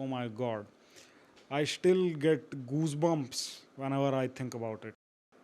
my God. I still get goosebumps whenever I think about it.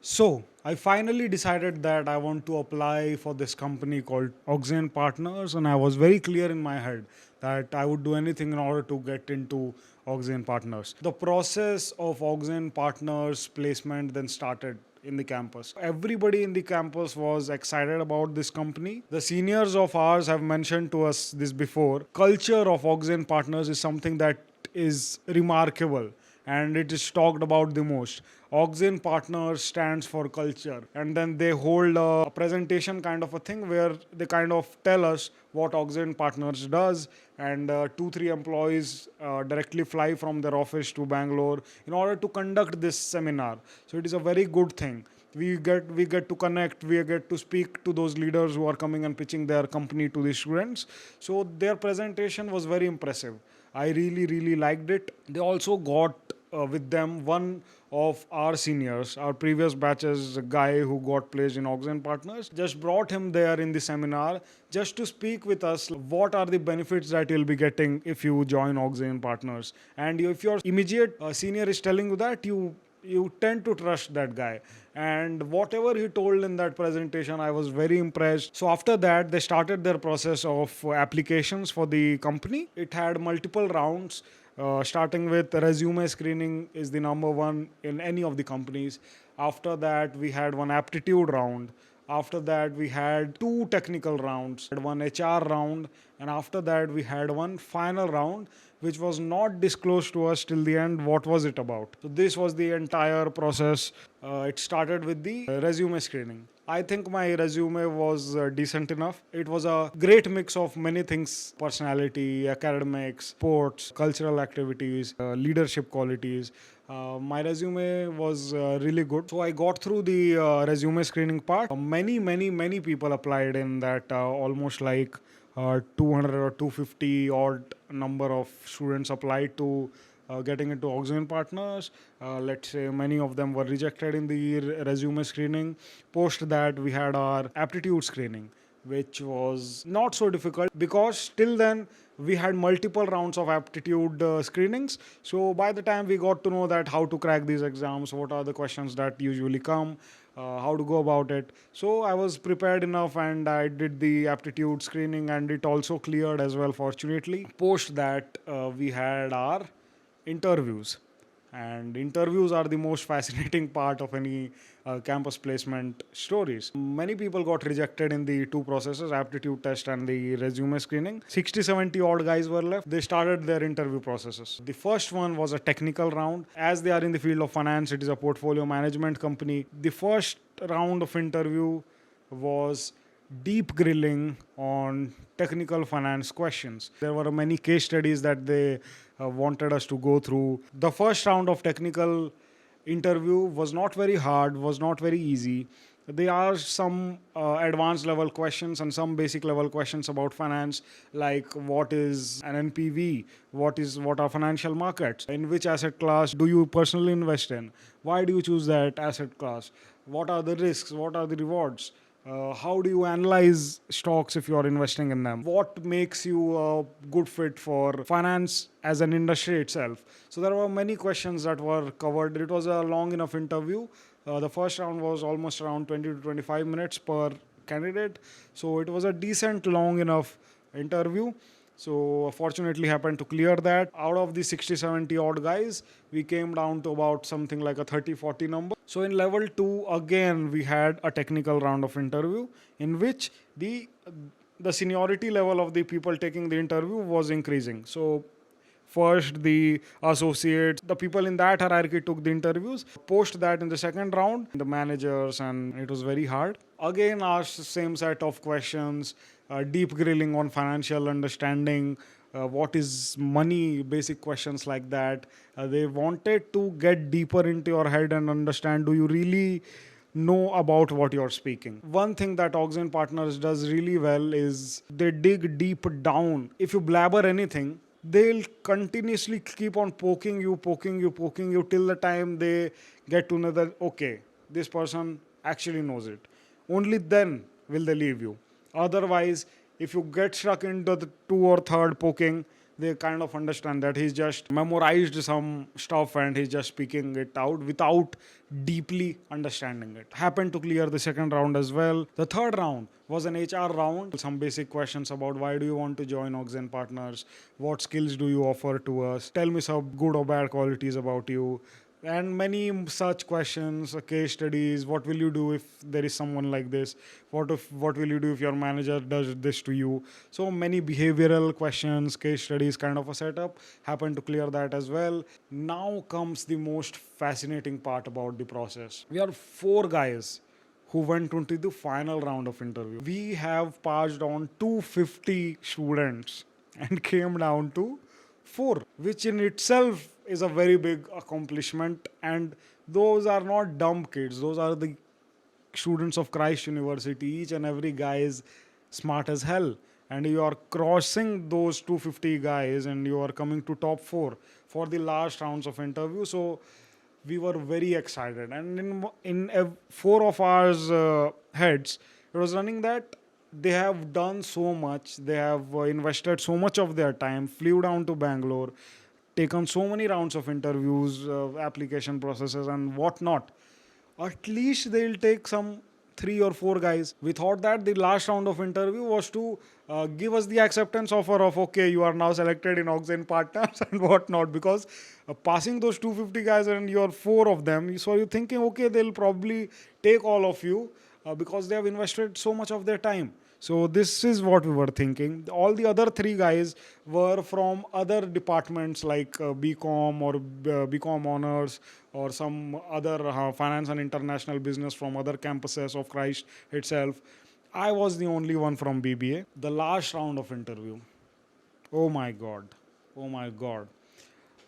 So, I finally decided that I want to apply for this company called Oxane Partners, and I was very clear in my head that I would do anything in order to get into Oxane Partners. The process of Oxane Partners placement then started in the campus. Everybody in the campus was excited about this company. The seniors of ours have mentioned to us this before. Culture of Oxane Partners is something that is remarkable and it is talked about the most. Oxane Partners stands for culture, and then they hold a presentation kind of a thing where they kind of tell us what Oxane Partners does, and 2-3 employees directly fly from their office to Bangalore in order to conduct this seminar. So it is a very good thing. We get to connect, we get to speak to those leaders who are coming and pitching their company to the students. So their presentation was very impressive. I really liked it. They also got with them one of our seniors, our previous batches, a guy who got placed in Oxane Partners, just brought him there in the seminar just to speak with us what are the benefits that you'll be getting if you join Oxane Partners. And if your immediate senior is telling you that, you tend to trust that guy. And whatever he told in that presentation, I was very impressed. So after that, they started their process of applications for the company. It had multiple rounds. Starting with resume screening is the number one in any of the companies. After that, we had one aptitude round. After that, we had 2 technical rounds, one HR round, and after that, we had one final round, which was not disclosed to us till the end. What was it about? So this was the entire process. It started with the resume screening. I think my resume was decent enough. It was a great mix of many things: personality, academics, sports, cultural activities, leadership qualities. My resume was really good. So I got through the resume screening part. Many people applied in that, almost like 200 or 250 odd number of students applied to getting into Oxane Partners. Let's say many of them were rejected in the resume screening. Post that, we had our aptitude screening, which was not so difficult because till then we had multiple rounds of aptitude screenings. So by the time we got to know that how to crack these exams, what are the questions that usually come, how to go about it. So I was prepared enough and I did the aptitude screening and it also cleared as well, fortunately. Post that, we had our interviews. And interviews are the most fascinating part of any campus placement stories. Many people got rejected in the 2 processes, aptitude test and the resume screening. 60-70 odd guys were left. They started their interview processes. The first one was a technical round. As they are in the field of finance, it is a portfolio management company. The first round of interview was deep grilling on technical finance questions. There were many case studies that they wanted us to go through. The first round of technical interview was not very hard, was not very easy. There are some advanced level questions and some basic level questions about finance, like what is an NPV, what are financial markets, in which asset class do you personally invest in, why do you choose that asset class, what are the risks, what are the rewards, how do you analyze stocks if you are investing in them? What makes you a good fit for finance as an industry itself? So there were many questions that were covered. It was a long enough interview. The first round was almost around 20 to 25 minutes per candidate. So it was a decent long enough interview. So fortunately happened to clear that. Out of the 60-70 odd guys, we came down to about something like a 30-40 number. So in level 2, again, we had a technical round of interview in which the seniority level of the people taking the interview was increasing. So first, the associates, the people in that hierarchy took the interviews. Post that, in the second round, the managers, and it was very hard. Again, asked the same set of questions, deep grilling on financial understanding, what is money, basic questions like that. They wanted to get deeper into your head and understand, do you really know about what you're speaking? One thing that Oxane Partners does really well is they dig deep down. If you blabber anything, they'll continuously keep on poking you till the time they get to know that, okay, this person actually knows it. Only then will they leave you. Otherwise, if you get stuck into the 2 or 3rd poking, they kind of understand that he's just memorized some stuff and he's just speaking it out without deeply understanding it. Happened to clear the second round as well. The third round was an HR round, some basic questions about why do you want to join Oxane Partners, what skills do you offer to us, tell me some good or bad qualities about you, and many such questions, case studies. What will you do if there is someone like this? What will you do if your manager does this to you? So many behavioral questions, case studies, kind of a setup. Happen to clear that as well. Now comes the most fascinating part about the process. We are four guys who went into the final round of interview. We have passed on 250 students and came down to four, which in itself is a very big accomplishment. And those are not dumb kids, those are the students of Christ University. Each and every guy is smart as hell. And you are crossing those 250 guys and you are coming to top four for the last rounds of interview. So we were very excited. And in four of our heads, it was running that they have done so much, they have invested so much of their time, flew down to Bangalore, taken so many rounds of interviews, application processes, and whatnot. At least they'll take some three or four guys. We thought that the last round of interview was to give us the acceptance offer of okay, you are now selected in Oxane Partners and whatnot. Because passing those 250 guys and you're four of them, so you're thinking okay, they'll probably take all of you because they have invested so much of their time. So this is what we were thinking. All the other three guys were from other departments like BCom or BCom honors or some other finance and international business from other campuses of Christ itself. I was the only one from BBA. The last round of interview. Oh my God. Oh my God.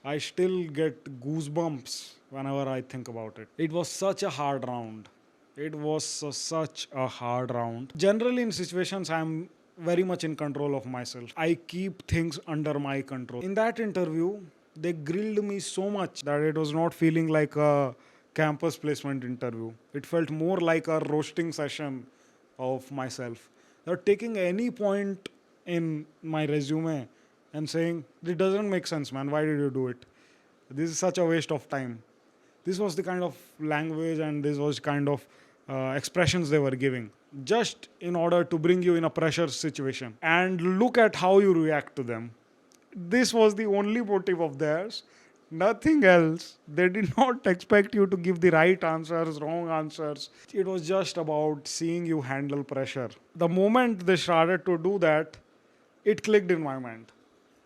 I still get goosebumps whenever I think about it. It was such a hard round. It was such a hard round. Generally, in situations, I'm very much in control of myself. I keep things under my control. In that interview, they grilled me so much that it was not feeling like a campus placement interview. It felt more like a roasting session of myself. They're taking any point in my resume and saying, it doesn't make sense, man. Why did you do it? This is such a waste of time. This was the kind of language and this was kind of expressions they were giving just in order to bring you in a pressure situation and look at how you react to them. This was the only motive of theirs, nothing else. They did not expect you to give the right answers, wrong answers. It was just about seeing you handle pressure. The moment they started to do that, it clicked in my mind.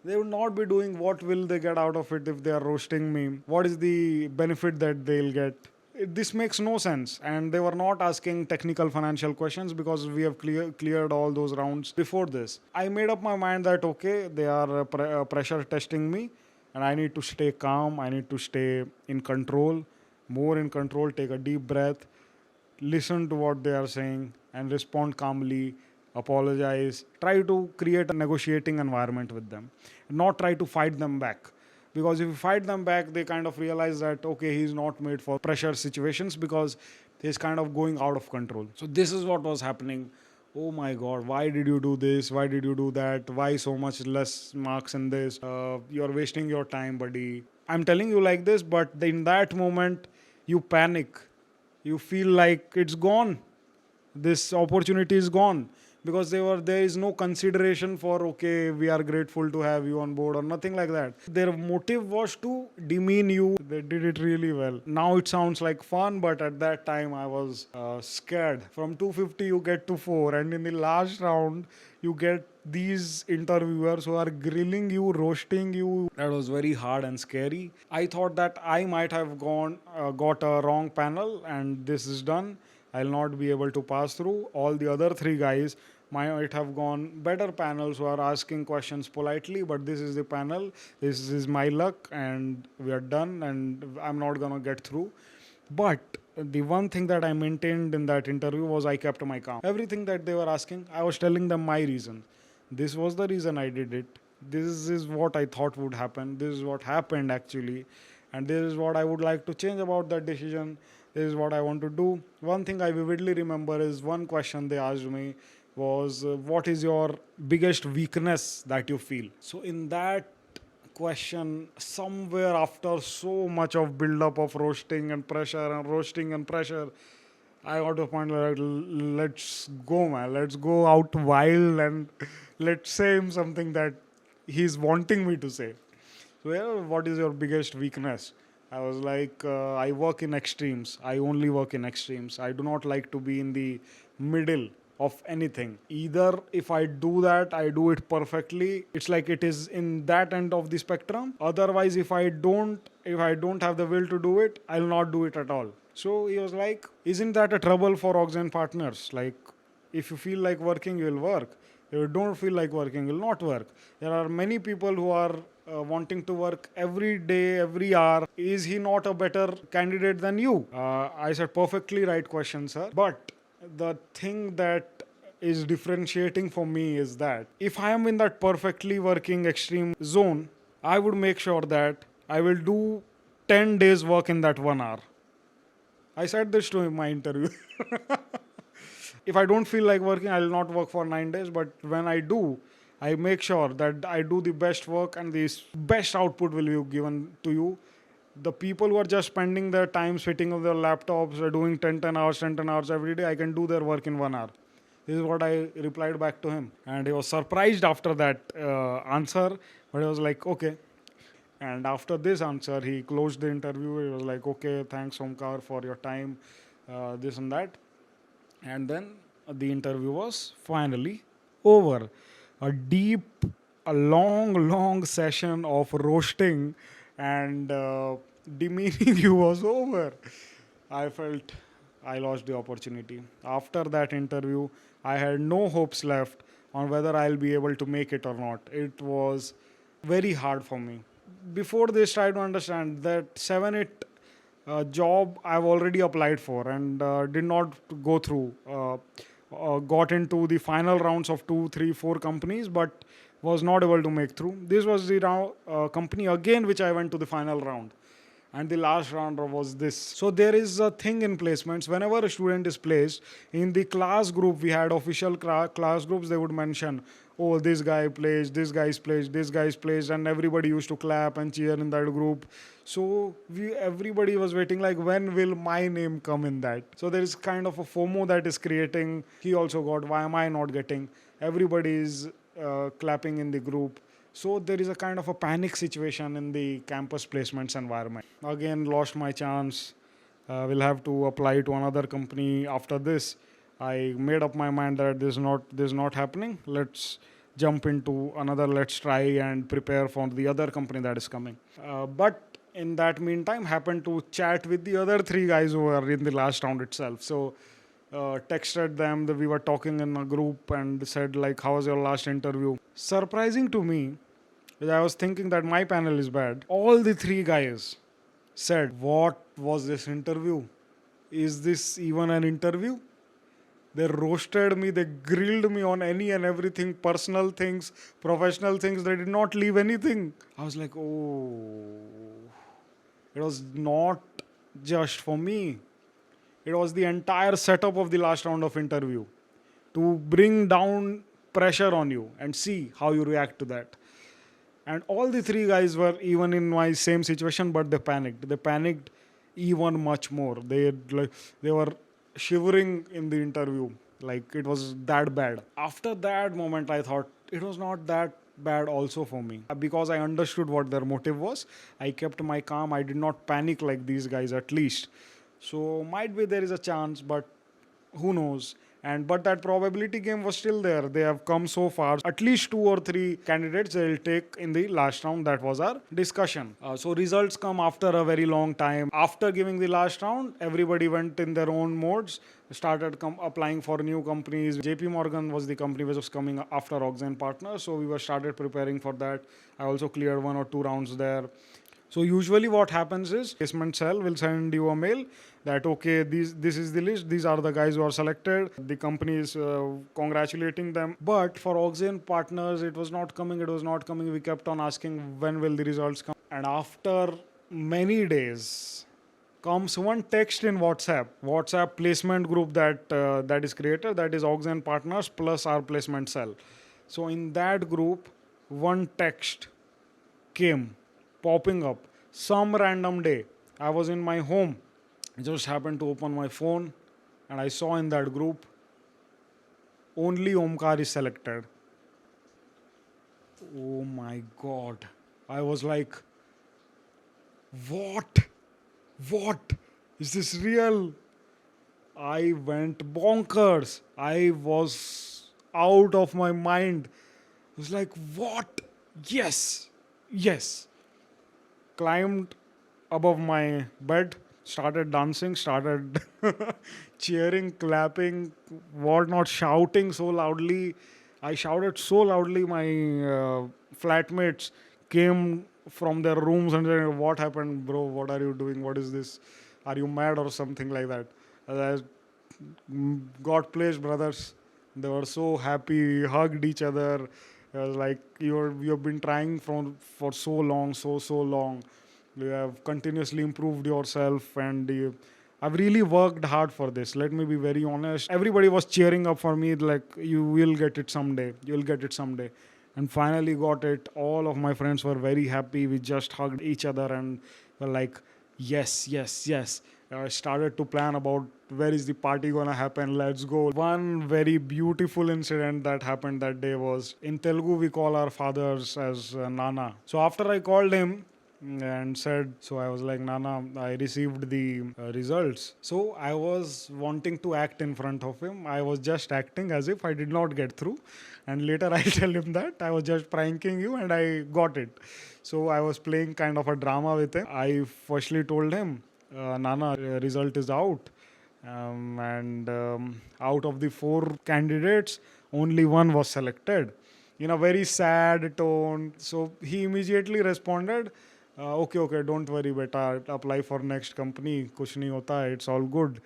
They would not be doing what will they get out of it if they are roasting me. What is the benefit that they'll get? This makes no sense. And they were not asking technical financial questions because we have cleared all those rounds before this. I made up my mind that okay, they are pressure testing me and I need to stay calm. I need to stay in control, more in control, take a deep breath, listen to what they are saying and respond calmly, apologize, try to create a negotiating environment with them, not try to fight them back. Because if you fight them back, they kind of realize that, okay, he's not made for pressure situations because he's kind of going out of control. So this is what was happening. Oh my God, why did you do this? Why did you do that? Why so much less marks in this? You're wasting your time, buddy. I'm telling you like this, but in that moment, you panic. You feel like it's gone. This opportunity is gone because there is no consideration for okay, we are grateful to have you on board or nothing like that. Their motive was to demean you. They did it really well. Now it sounds like fun, but at that time I was scared. From 250 you get to 4 and in the last round you get these interviewers who are grilling you, roasting you. That was very hard and scary. I thought that I might have got a wrong panel and this is done. I'll not be able to pass through. All the other three guys might have gone better panels who are asking questions politely, but this is the panel. This is my luck and we are done and I'm not going to get through. But the one thing that I maintained in that interview was I kept my calm. Everything that they were asking, I was telling them my reason. This was the reason I did it. This is what I thought would happen. This is what happened actually. And this is what I would like to change about that decision. This is what I want to do. One thing I vividly remember is one question they asked me was, what is your biggest weakness that you feel? So in that question somewhere after so much of build up of roasting and pressure and roasting and pressure. I got to a point where let's go, man. Let's go out wild and let's say him something that he's wanting me to say. So, yeah, what is your biggest weakness? I was like, I work in extremes. I only work in extremes. I do not like to be in the middle of anything. Either if I do that, I do it perfectly. It's like it is in that end of the spectrum. Otherwise, if I don't have the will to do it, I'll not do it at all. So he was like, isn't that a trouble for Oxane Partners? Like, if you feel like working, you will work. If you don't feel like working, you will not work. There are many people who are wanting to work every day, every hour. Is he not a better candidate than you? I said, perfectly right question, sir. But the thing that is differentiating for me is that if I am in that perfectly working extreme zone, I would make sure that I will do 10 days work in that 1 hour. I said this to him in my interview. If I don't feel like working, I will not work for 9 days. But when I do, I make sure that I do the best work and the best output will be given to you. The people who are just spending their time sitting on their laptops or doing 10 hours, 10 hours every day, I can do their work in 1 hour. This is what I replied back to him. And he was surprised after that answer. But he was like, okay. And after this answer, he closed the interview. He was like, okay, thanks, Omkar, for your time, this and that. And then the interview was finally over. A deep, a long session of roasting and demeaning you was over. I felt I lost the opportunity. After that interview, I had no hopes left on whether I'll be able to make it or not. It was very hard for me. Before this, try to understand that 7-8 job I've already applied for and did not go through. Got into the final rounds of 2, 3, 4 companies, but was not able to make through. This was the company again which I went to the final round. And the last round was this. So there is a thing in placements. Whenever a student is placed in the class group, we had official class groups. They would mention, "Oh, this guy plays, this guy's plays, this guy's plays," and everybody used to clap and cheer in that group. So everybody was waiting, like, when will my name come in that? So there is kind of a FOMO that is creating. He also got. Why am I not getting? Everybody is clapping in the group. So there is a kind of a panic situation in the campus placements environment. Again, lost my chance. Will have to apply to another company after this. I made up my mind that this is not happening. Let's jump into another. Let's try and prepare for the other company that is coming. But in that meantime, happened to chat with the other 3 guys who were in the last round itself. So texted them that we were talking in a group and said, like, how was your last interview? Surprising to me, I was thinking that my panel is bad. All the 3 guys said, what was this interview? Is this even an interview? They roasted me, they grilled me on any and everything, personal things, professional things. They did not leave anything. I was like, oh, it was not just for me. It was the entire setup of the last round of interview to bring down pressure on you and see how you react to that. And all the 3 guys were even in my same situation, but they panicked. They panicked even much more. They were shivering in the interview, like it was that bad. After that moment, I thought it was not that bad also for me, because I understood what their motive was. I kept my calm. I did not panic like these guys, at least. So might be there is a chance, but who knows? But that probability game was still there. They have come so far. At least 2 or 3 candidates they'll take in the last round. That was our discussion. So results come after a very long time. After giving the last round, everybody went in their own modes, started applying for new companies. JP Morgan was the company which was coming after Oxane Partners. So we were started preparing for that. I also cleared 1 or 2 rounds there. So usually what happens is placement cell will send you a mail that, okay, this is the list. These are the guys who are selected. The company is congratulating them. But for Oxane Partners, it was not coming. It was not coming. We kept on asking, when will the results come? And after many days comes one text in WhatsApp placement group that is created. That is Oxane Partners plus our placement cell. So in that group, one text came popping up. Some random day, I was in my home. I just happened to open my phone and I saw in that group only Omkar is selected. Oh my god. I was like, what? What? Is this real? I went bonkers. I was out of my mind. I was like, what? Yes. Yes. Climbed above my bed, started dancing, started cheering, clapping, whatnot, shouting so loudly. I shouted so loudly, my flatmates came from their rooms and said, "What happened, bro? What are you doing? What is this? Are you mad or something like that?" And God placed brothers. They were so happy, hugged each other. It was like you've been trying for so long, so long. You have continuously improved yourself, and I've really worked hard for this. Let me be very honest. Everybody was cheering up for me, like, you will get it someday. You'll get it someday. And finally got it. All of my friends were very happy. We just hugged each other and were like, yes, yes, yes. I started to plan about where is the party gonna happen. Let's go. One very beautiful incident that happened that day was, in Telugu we call our fathers as Nana. So after I called him and said, so I was like, Nana, I received the results. So I was wanting to act in front of him. I was just acting as if I did not get through. And later I tell him that I was just pranking you and I got it. So I was playing kind of a drama with him. I firstly told him, Nana, result is out. And out of the 4 candidates, only one was selected, in a very sad tone. So he immediately responded, okay, don't worry, beta, apply for next company, kuch nahi hota hai, it's all good.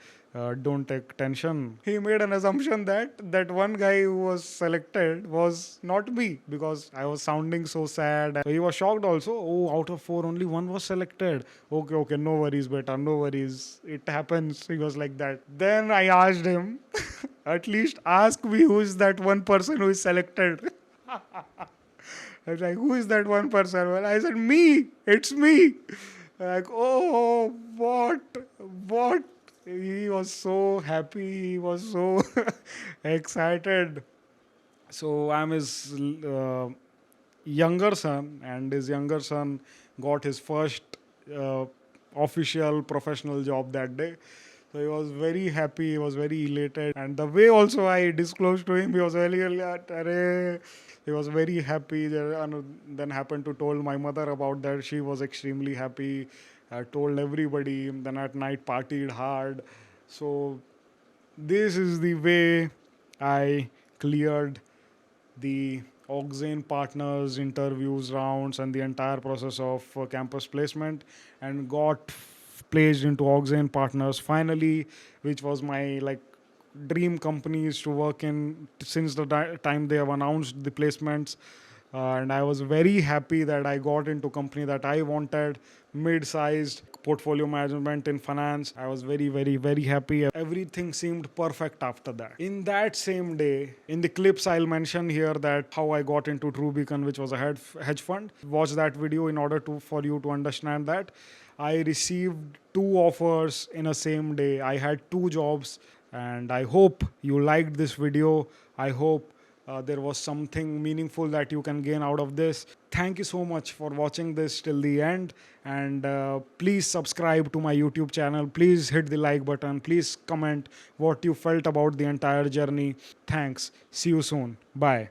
Don't take tension. He made an assumption that one guy who was selected was not me because I was sounding so sad. So he was shocked also. Oh, out of 4, only one was selected. Okay, no worries, beta, no worries. It happens. He was like that. Then I asked him, at least ask me who is that one person who is selected. I was like, who is that one person? Well, I said, me. It's me. Like, oh, what? What? He was so happy. He was so excited. So I'm his younger son, and his younger son got his first uh, official professional job that day. So he was very happy, he was very elated. And the way also I disclosed to him, he was very elated. Arey. He was very happy. Then happened to told my mother about that. She was extremely happy. I told everybody. Then at night partied hard. So this is the way I cleared the Oxane Partners interviews rounds and the entire process of campus placement, and got placed into Oxane Partners finally, which was my like dream companies to work in since the time they have announced the placements. And I was very happy that I got into company that I wanted, mid-sized portfolio management in finance. I was very happy. Everything seemed perfect after that. In that same day, in the clips I'll mention here that how I got into True Beacon, which was a hedge fund. Watch that video in order to for you to understand that. I received 2 offers in a same day. I had 2 jobs, and I hope you liked this video. I hope there was something meaningful that you can gain out of this. Thank you so much for watching this till the end, and please subscribe to my YouTube channel. Please hit the like button. Please comment what you felt about the entire journey. Thanks. See you soon. Bye.